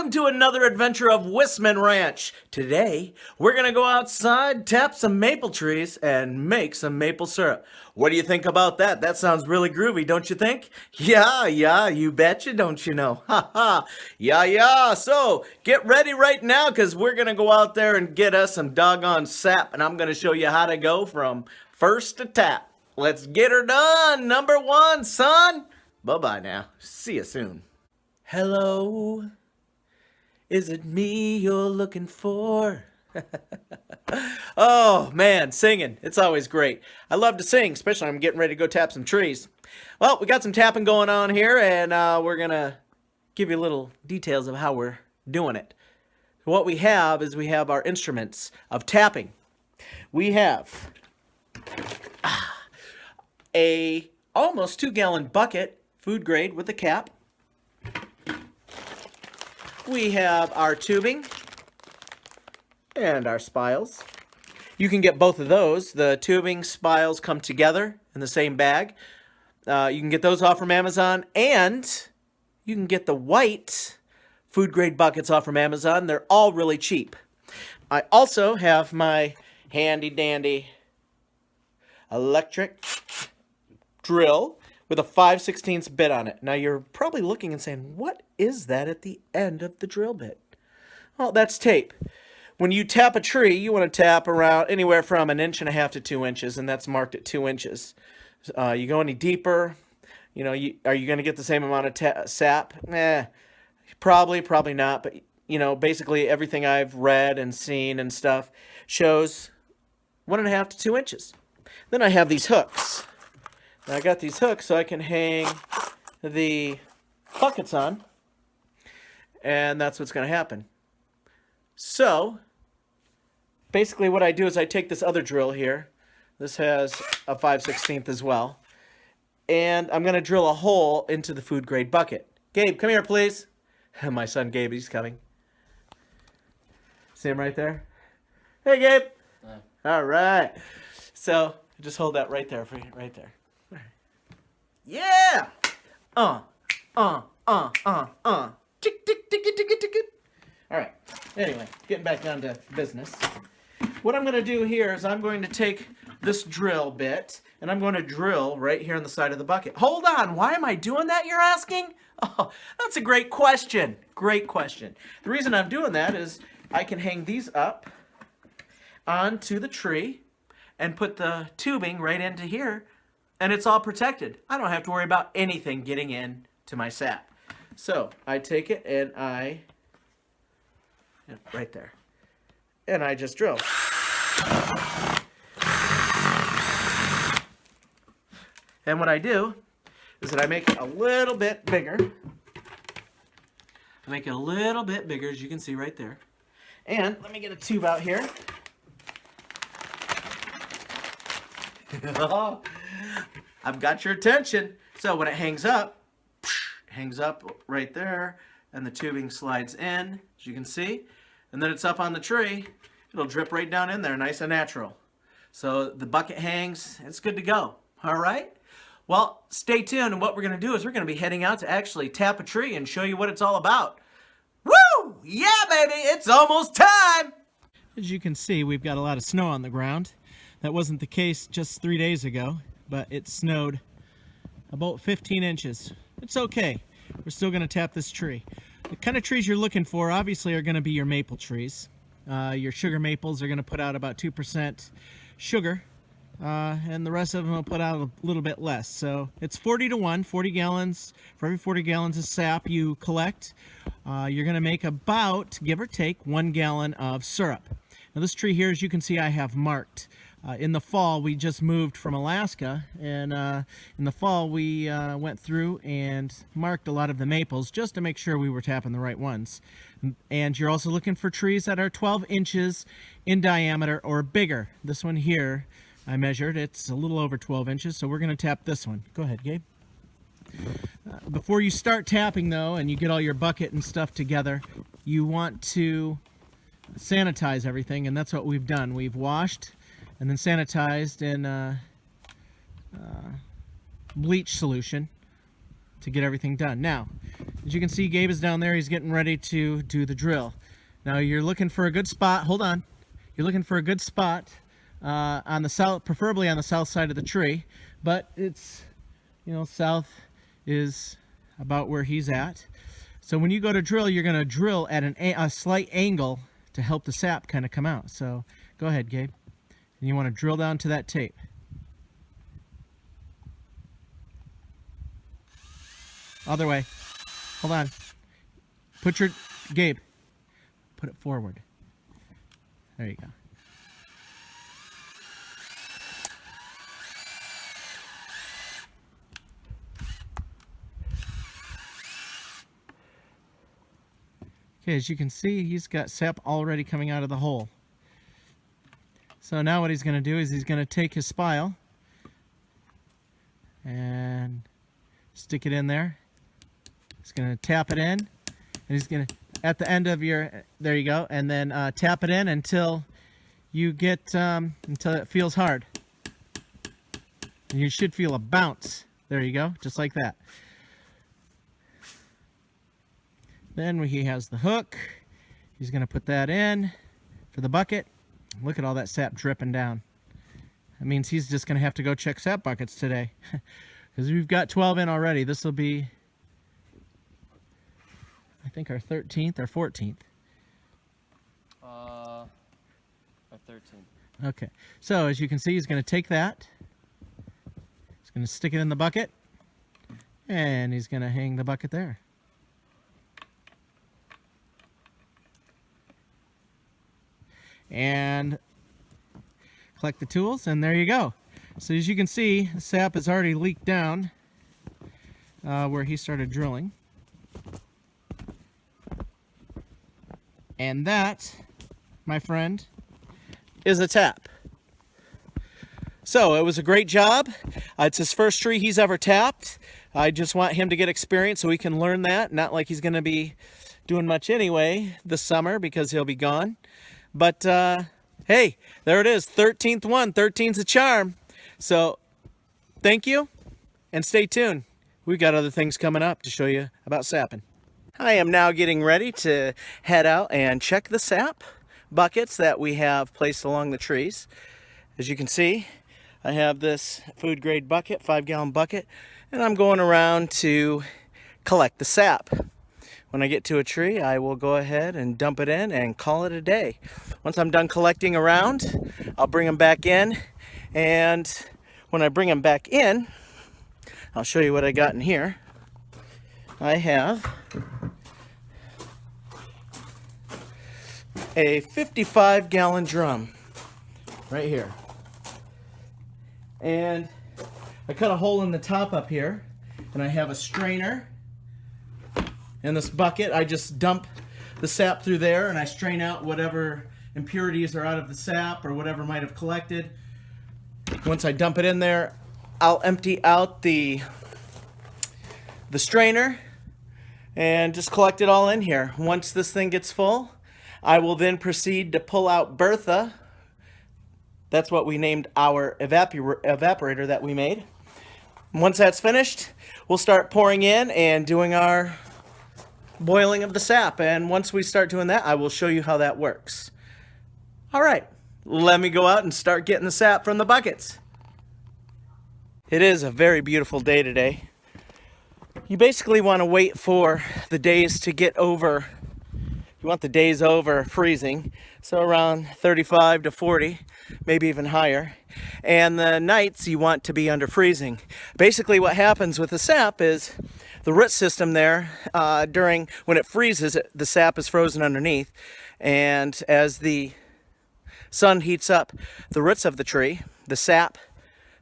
welcome to another adventure of Wisman Ranch. Today, we're gonna go outside, tap some maple trees, and make some maple syrup. What do you think about that? That sounds really groovy, don't you think? Yeah, you betcha, don't you know? Ha ha, yeah. So, get ready right now, because we're gonna go out there and get us some doggone sap, and I'm gonna show you how to go from first to tap. Let's get her done, number one, son. Bye-bye now. See you soon. Hello, is it me you're looking for? Oh man, singing, it's always great. I love to sing, especially when I'm getting ready to go tap some trees. Well, we got some tapping going on here, and we're gonna give you little details of how we're doing it. What we have is we have our instruments of tapping. We have a almost 2-gallon bucket, food grade with a cap. We have our tubing and our spiles. You can get both of those. The tubing spiles come together in the same bag. You can get those off from Amazon, and you can get the white food grade buckets off from Amazon. They're all really cheap. I also have my handy dandy electric drill with a 5/16 bit on it. Now you're probably looking and saying, what is that at the end of the drill bit? Well, that's tape. When you tap a tree, you want to tap around anywhere from 1.5 to 2 inches, and that's marked at 2 inches. You go any deeper, are you going to get the same amount of sap? Probably not, but basically everything I've read and seen and stuff shows 1.5 to 2 inches. Then I have these hooks. Now I got these hooks so I can hang the buckets on, and that's what's going to happen. So, basically what I do is I take this other drill here. This has a 5/16 as well. And I'm going to drill a hole into the food grade bucket. Gabe, come here, please. My son Gabe, he's coming. See him right there? Hey, Gabe. All right. So, just hold that right there for you, right there. Yeah! Tick, tick, tick, tick, tick, tick. All right. Anyway, getting back down to business. What I'm going to do here is I'm going to take this drill bit, and I'm going to drill right here on the side of the bucket. Hold on. Why am I doing that, you're asking? Oh, that's a great question. Great question. The reason I'm doing that is I can hang these up onto the tree and put the tubing right into here, and it's all protected. I don't have to worry about anything getting in to my sap. So I take it and right there, and I just drill. And what I do is that I make it a little bit bigger. I make it a little bit bigger, as you can see right there. And let me get a tube out here. I've got your attention. So when it hangs up right there, and the tubing slides in, as you can see, and then it's up on the tree, it'll drip right down in there, nice and natural. So the bucket hangs, it's good to go. All right? Well, stay tuned, and what we're going to do is we're going to be heading out to actually tap a tree and show you what it's all about. Woo! Yeah, baby, it's almost time! As you can see, we've got a lot of snow on the ground. That wasn't the case just 3 days ago, but it snowed about 15 inches. It's okay. We're still going to tap this tree. The kind of trees you're looking for, obviously, are going to be your maple trees. Your sugar maples are going to put out about 2% sugar, and the rest of them will put out a little bit less. So it's 40 to 1, 40 gallons. For every 40 gallons of sap you collect, you're going to make about, give or take, 1 gallon of syrup. Now this tree here, as you can see, I have marked. In the fall, we just moved from Alaska, and in the fall we went through and marked a lot of the maples just to make sure we were tapping the right ones. And you're also looking for trees that are 12 inches in diameter or bigger. This one here, I measured, it's a little over 12 inches, so we're going to tap this one. Go ahead, Gabe. Before you start tapping, though, and you get all your bucket and stuff together, you want to sanitize everything, and that's what we've done. We've washed and then sanitized in bleach solution. to get everything done. Now, as you can see, Gabe is down there. He's getting ready to do the drill. Now you're looking for a good spot. Hold on. You're looking for a good spot on the south, preferably on the south side of the tree. But it's, you know, south is about where he's at. So when you go to drill, you're going to drill at a slight angle to help the sap kind of come out. So go ahead, Gabe. And you want to drill down to that tape. Other way. Hold on. Gabe, put it forward. There you go. Okay, as you can see, he's got sap already coming out of the hole. So now what he's going to do is he's going to take his spile and stick it in there. He's going to tap it in, and he's going to, at the end of your, there you go, and then tap it in until you get, until it feels hard. And you should feel a bounce. There you go, just like that. Then he has the hook. He's going to put that in for the bucket. Look at all that sap dripping down. That means he's just going to have to go check sap buckets today. Because we've got 12 in already. This will be, I think, our 13th or 14th. Our 13th. Okay. So as you can see, he's going to take that. He's going to stick it in the bucket. And he's going to hang the bucket there. And collect the tools, and there you go. So as you can see, the sap has already leaked down where he started drilling. And that, my friend, is a tap. So it was a great job. It's his first tree he's ever tapped. I just want him to get experience so he can learn that. Not like he's going to be doing much anyway this summer because he'll be gone. But, hey, there it is, 13th one. 13's a charm. So, thank you, and stay tuned. We've got other things coming up to show you about sapping. I am now getting ready to head out and check the sap buckets that we have placed along the trees. As you can see, I have this food-grade bucket, 5-gallon bucket, and I'm going around to collect the sap. When I get to a tree, I will go ahead and dump it in and call it a day. Once I'm done collecting around, I'll bring them back in. And when I bring them back in, I'll show you what I got in here. I have a 55-gallon drum right here. And I cut a hole in the top up here, and I have a strainer. In this bucket, I just dump the sap through there, and I strain out whatever impurities are out of the sap or whatever might have collected. Once I dump it in there, I'll empty out the strainer and just collect it all in here. Once this thing gets full, I will then proceed to pull out Bertha. That's what we named our evaporator that we made. Once that's finished, we'll start pouring in and doing our boiling of the sap. And once we start doing that, I will show you how that works. All right, let me go out and start getting the sap from the buckets. It is a very beautiful day today. You basically want to wait for the days to get over, you want the days over freezing, so around 35 to 40, maybe even higher. And the nights you want to be under freezing. Basically what happens with the sap is the root system there, when it freezes, the sap is frozen underneath. And as the sun heats up the roots of the tree, the sap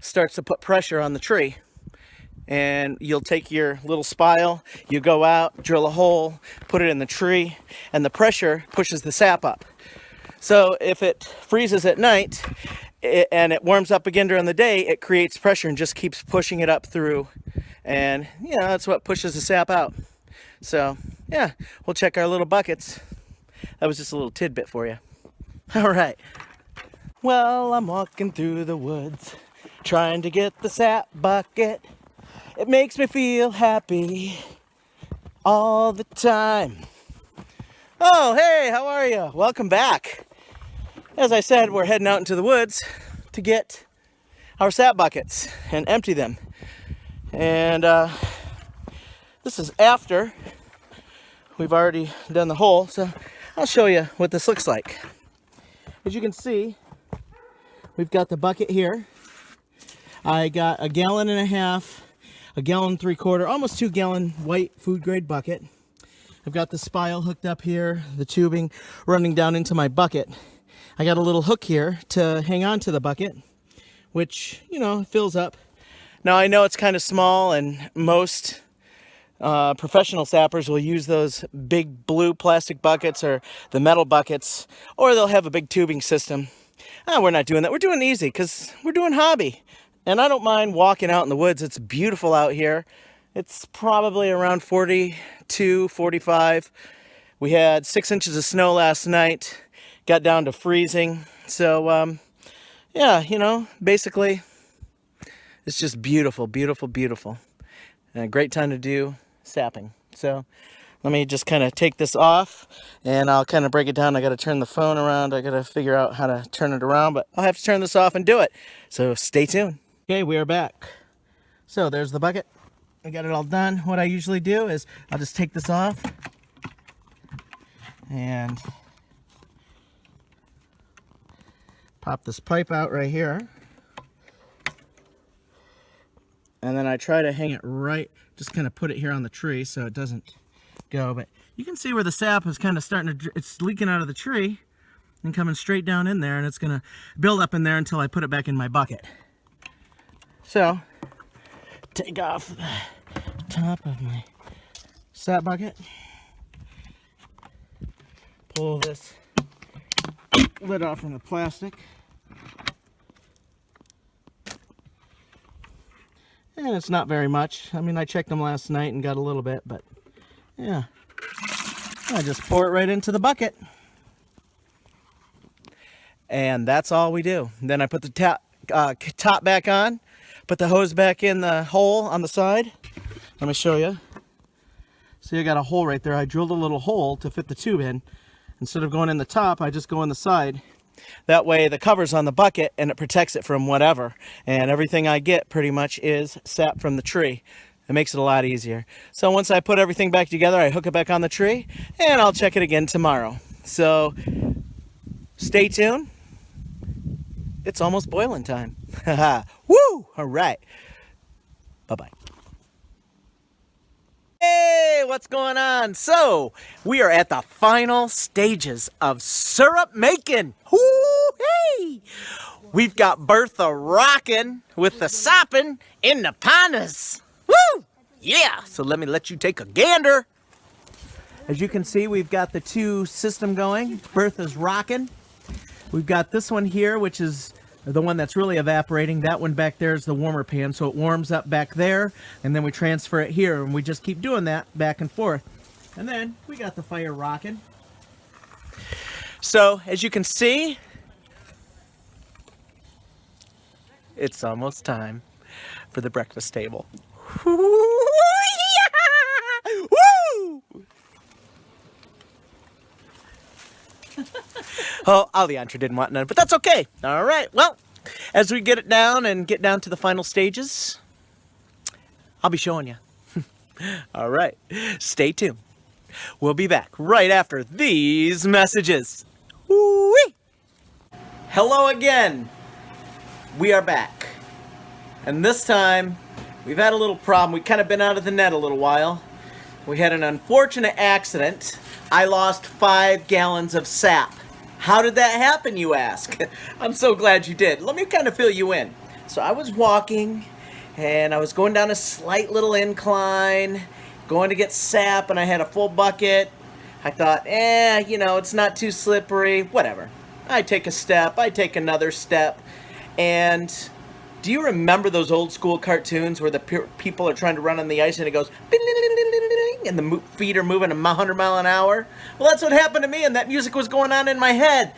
starts to put pressure on the tree. And you'll take your little spile, you go out, drill a hole, put it in the tree, and the pressure pushes the sap up. So if it freezes at night and it warms up again during the day, it creates pressure and just keeps pushing it up through. And, you know, that's what pushes the sap out. So, yeah, we'll check our little buckets. That was just a little tidbit for you. All right. Well, I'm walking through the woods, trying to get the sap bucket. It makes me feel happy all the time. Oh, hey, how are you? Welcome back. As I said, we're heading out into the woods to get our sap buckets and empty them. And this is after we've already done the hole, so I'll show you what this looks like. As you can see, we've got the bucket here. I got 1.5 gallons, 1.75 gallons, almost 2 gallon white food grade bucket. I've got the spile hooked up here, the tubing running down into my bucket. I got a little hook here to hang on to the bucket, which, you know, fills up. Now I know it's kind of small, and most professional sappers will use those big blue plastic buckets or the metal buckets, or they'll have a big tubing system. We're not doing that. We're doing easy because we're doing hobby. And I don't mind walking out in the woods. It's beautiful out here. It's probably around 42, 45. We had 6 inches of snow last night. Got down to freezing. So, yeah, you know, basically, it's just beautiful, beautiful, beautiful. And a great time to do sapping. So, let me just kind of take this off, and I'll kind of break it down. I got to turn the phone around. I got to figure out how to turn it around, but I'll have to turn this off and do it. So, stay tuned. Okay, we are back. So, there's the bucket. I got it all done. What I usually do is I'll just take this off and pop this pipe out right here. And then I try to hang it right, just kind of put it here on the tree so it doesn't go. But you can see where the sap is kind of starting to, it's leaking out of the tree and coming straight down in there, and it's going to build up in there until I put it back in my bucket. So, take off the top of my sap bucket, pull this lid off from the plastic, and it's not very much. I mean, I checked them last night and got a little bit, but yeah, I just pour it right into the bucket, and that's all we do. Then I put the top back on, put the hose back in the hole on the side. Let me show you. See, I got a hole right there. I drilled a little hole to fit the tube in. Instead of going in the top, I just go in the side. That way the cover's on the bucket and it protects it from whatever. And everything I get pretty much is sap from the tree. It makes it a lot easier. So once I put everything back together, I hook it back on the tree, and I'll check it again tomorrow. So stay tuned. It's almost boiling time. Woo! All right. Bye-bye. Hey, what's going on? So, we are at the final stages of syrup making. Woo-hey! We've got Bertha rocking with the sopping in the panas. Woo! Yeah! So let me let you take a gander. As you can see, we've got the two system going. Bertha's rocking. We've got this one here, which is the one that's really evaporating. That one back there is the warmer pan, so it warms up back there, and then we transfer it here, and we just keep doing that back and forth. And then we got the fire rocking. So, as you can see, it's almost time for the breakfast table. Woo! Oh, Alejandra didn't want none, but that's okay. All right, well, as we get it down and get down to the final stages, I'll be showing you. All right, stay tuned. We'll be back right after these messages. Woo-wee! Hello again. We are back. And this time, we've had a little problem. We've kind of been out of the net a little while. We had an unfortunate accident. I lost 5 gallons of sap. How did that happen, you ask? I'm so glad you did. Let me kind of fill you in. So I was walking, and I was going down a slight little incline, going to get sap, and I had a full bucket. I thought, you know, it's not too slippery, whatever. I take a step, I take another step, and do you remember those old school cartoons where the people are trying to run on the ice and it goes, and the feet are moving 100 miles an hour? Well, that's what happened to me, and that music was going on in my head.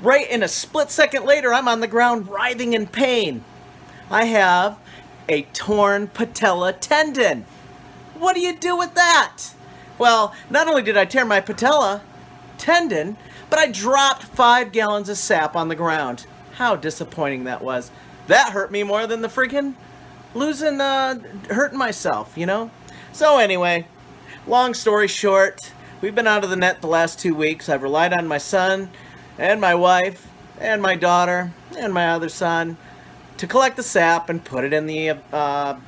Right in a split second later, I'm on the ground writhing in pain. I have a torn patella tendon. What do you do with that? Well, not only did I tear my patella tendon, but I dropped 5 gallons of sap on the ground. How disappointing that was. That hurt me more than the freaking hurting myself, you know? So anyway, long story short, we've been out of the net the last 2 weeks. I've relied on my son and my wife and my daughter and my other son to collect the sap and put it in the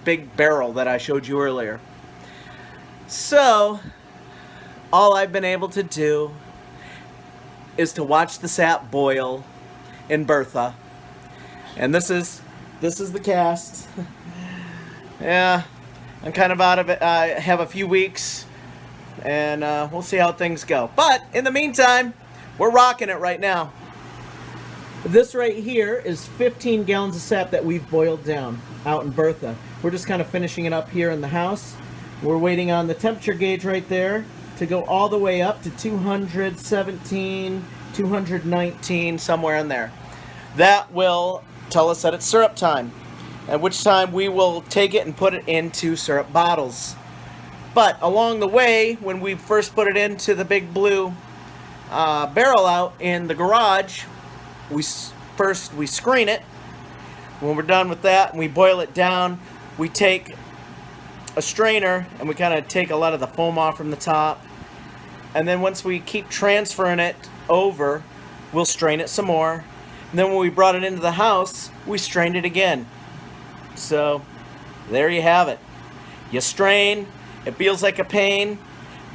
big barrel that I showed you earlier. So, all I've been able to do is to watch the sap boil in Bertha. And this is the cast. Yeah, I'm kind of out of it. I have a few weeks, and we'll see how things go. But in the meantime, we're rocking it right now. This right here is 15 gallons of sap that we've boiled down out in Bertha. We're just kind of finishing it up here in the house. We're waiting on the temperature gauge right there to go all the way up to 217, 219, somewhere in there. That will tell us that it's syrup time, at which time we will take it and put it into syrup bottles. But along the way, when we first put it into the big blue barrel out in the garage, we screen it. When we're done with that and we boil it down, we take a strainer and we kind of take a lot of the foam off from the top. And then once we keep transferring it over, we'll strain it some more. And then when we brought it into the house, we strained it again. So there you have it. You strain, it feels like a pain,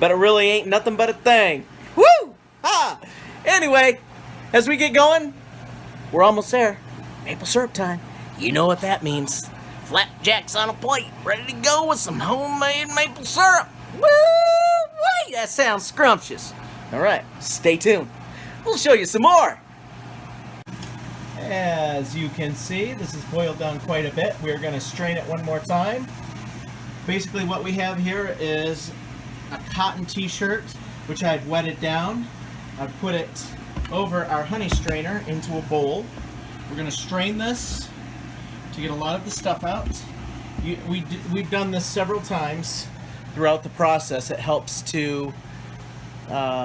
but it really ain't nothing but a thing. Woo! Ha! Anyway, as we get going, we're almost there. Maple syrup time. You know what that means. Flapjacks on a plate, ready to go with some homemade maple syrup. Woo! Wait, that sounds scrumptious. All right, stay tuned. We'll show you some more. As you can see, this is boiled down quite a bit. We're going to strain it one more time. Basically what we have here is a cotton t-shirt, which I've wetted down. I've put it over our honey strainer into a bowl. We're going to strain this to get a lot of the stuff out. We've done this several times throughout the process. It helps to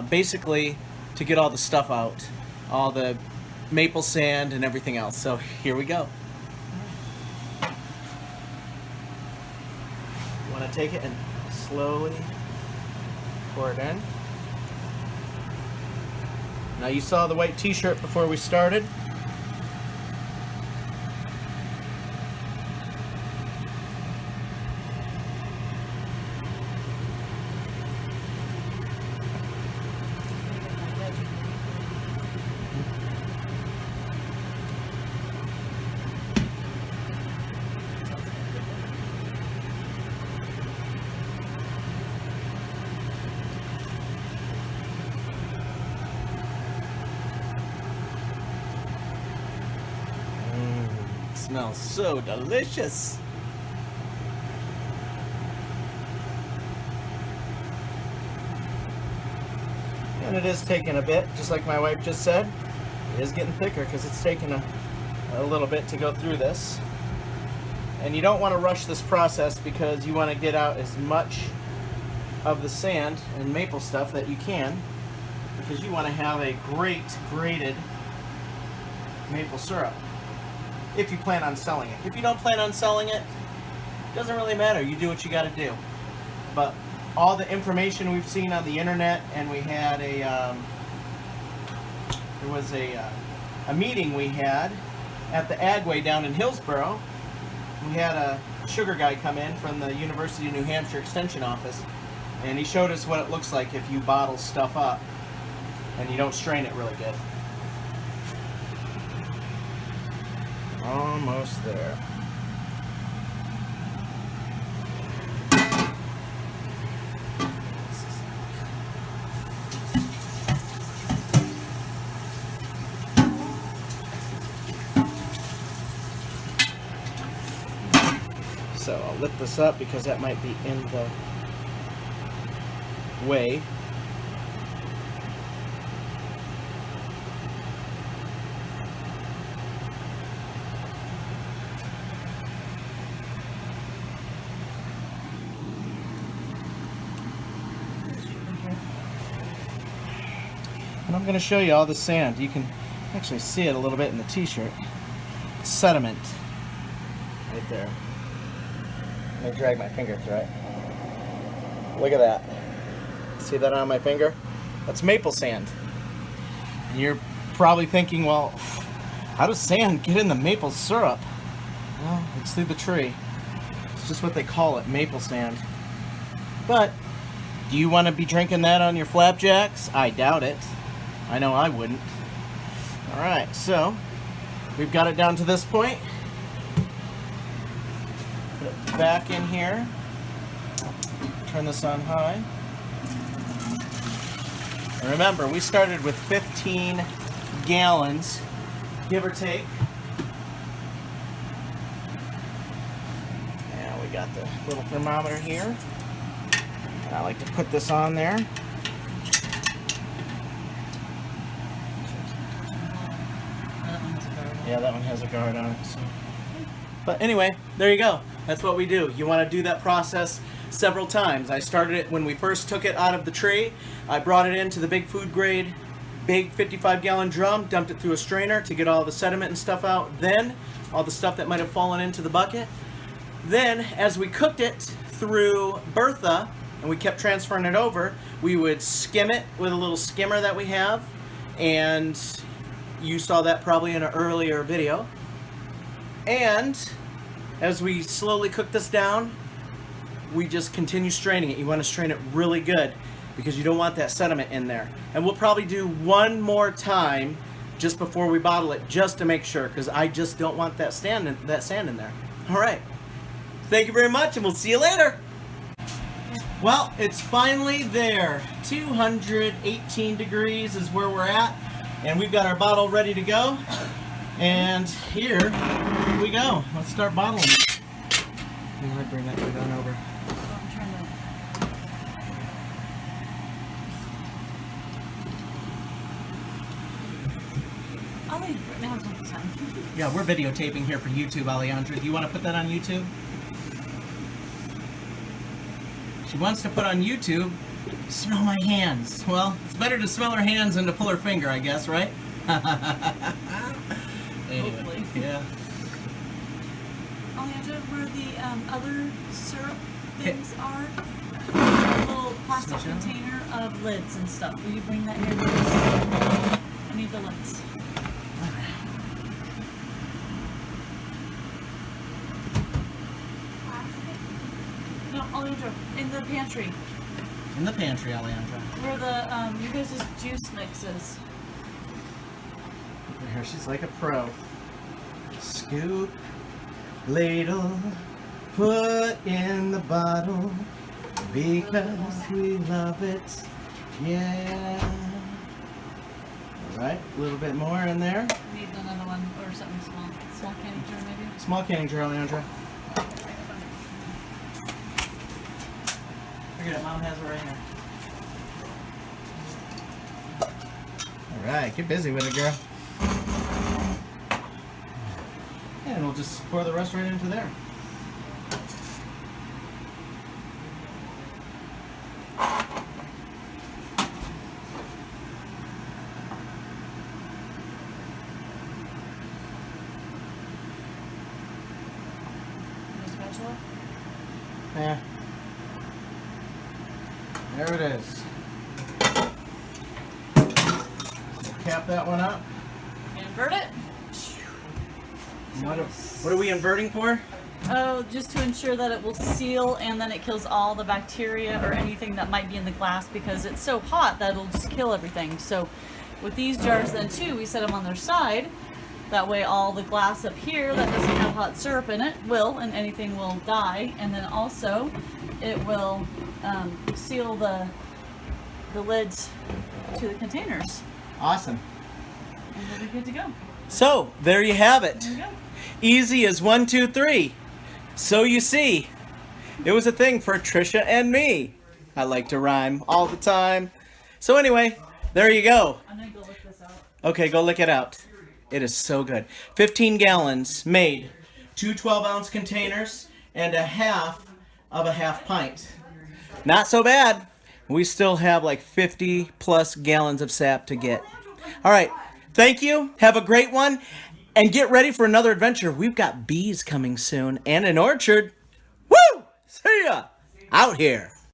basically to get all the stuff out, all the maple sand and everything else. So here we go. You want to take it and slowly pour it in. Now you saw the white t-shirt before we started. Smells so delicious. And it is taking a bit, just like my wife just said. It is getting thicker because it's taking a little bit to go through this. And you don't want to rush this process because you want to get out as much of the sand and maple stuff that you can, because you want to have a great grated maple syrup. If you plan on selling it. If you don't plan on selling it, it doesn't really matter. You do what you got to do. But all the information we've seen on the internet, and we had there was a meeting we had at the Agway down in Hillsboro. We had a sugar guy come in from the University of New Hampshire Extension Office, and he showed us what it looks like if you bottle stuff up and you don't strain it really good. Almost there. So I'll lift this up because that might be in the way. And I'm going to show you all the sand. You can actually see it a little bit in the t-shirt. Sediment. Right there. Let me drag my finger through it. Look at that. See that on my finger? That's maple sand. And you're probably thinking, well, how does sand get in the maple syrup? Well, it's through the tree. It's just what they call it, maple sand. But, do you want to be drinking that on your flapjacks? I doubt it. I know I wouldn't. Alright, so, we've got it down to this point. Put it back in here. Turn this on high. And remember, we started with 15 gallons, give or take. And we got the little thermometer here. And I like to put this on there. Yeah, that one has a guard on it. So. But anyway, there you go. That's what we do. You want to do that process several times. I started it when we first took it out of the tree. I brought it into the big food grade, big 55-gallon drum, dumped it through a strainer to get all the sediment and stuff out. Then, all the stuff that might have fallen into the bucket. Then, as we cooked it through Bertha, and we kept transferring it over, we would skim it with a little skimmer that we have. And you saw that probably in an earlier video. And as we slowly cook this down, we just continue straining it. You want to strain it really good because you don't want that sediment in there. And we'll probably do one more time just before we bottle it, just to make sure, because I just don't want that sand in there. All right. Thank you very much, and we'll see you later. Well, it's finally there. 218 degrees is where we're at, and we've got our bottle ready to go. And here we go. Let's start bottling it. I'm gonna bring that down over. I'll leave it now. It's time. Yeah, we're videotaping here for YouTube, Alejandra. Do you want to put that on YouTube? She wants to put on YouTube. Smell my hands. Well, it's better to smell her hands than to pull her finger, I guess, right? Anyway, Hopefully. yeah. Alejandra, where the other syrup things are, a little plastic Switch out. container of lids and stuff. Will you bring that here, please? I need the lids. No, Alejandra, in the pantry, In the pantry, Alejandra. where the you guys' juice mix is. Look at her, she's like a pro. Scoop, ladle, put in the bottle, because we love it, yeah. Alright, a little bit more in there. I need another one or something small. Small candy jar maybe. Small canning jar, Alejandra. Look at it, Mom has it right here. Alright, get busy with it, girl. And we'll just pour the rest right into there. The spatula. Yeah. There it is. Cap that one up. Invert it. What are we inverting for? Oh, just to ensure that it will seal and then it kills all the bacteria or anything that might be in the glass, because it's so hot that it'll just kill everything. So with these jars then too, we set them on their side. That way all the glass up here that doesn't have hot syrup in it will, and anything will die. And then also it will seal the lids to the containers. Awesome. And we'll be good to go. So, there you have it. There we go. Easy as 1, 2, 3. So you see, it was a thing for Trisha and me. I like to rhyme all the time. So anyway, there you go. I'm gonna go look this out. Okay, go lick it out. It is so good. 15 gallons made. 2 12-ounce containers and a half of a half pint. Not so bad. We still have like 50 plus gallons of sap to get. All right. Thank you. Have a great one. And get ready for another adventure. We've got bees coming soon and an orchard. Woo! See ya! Out here.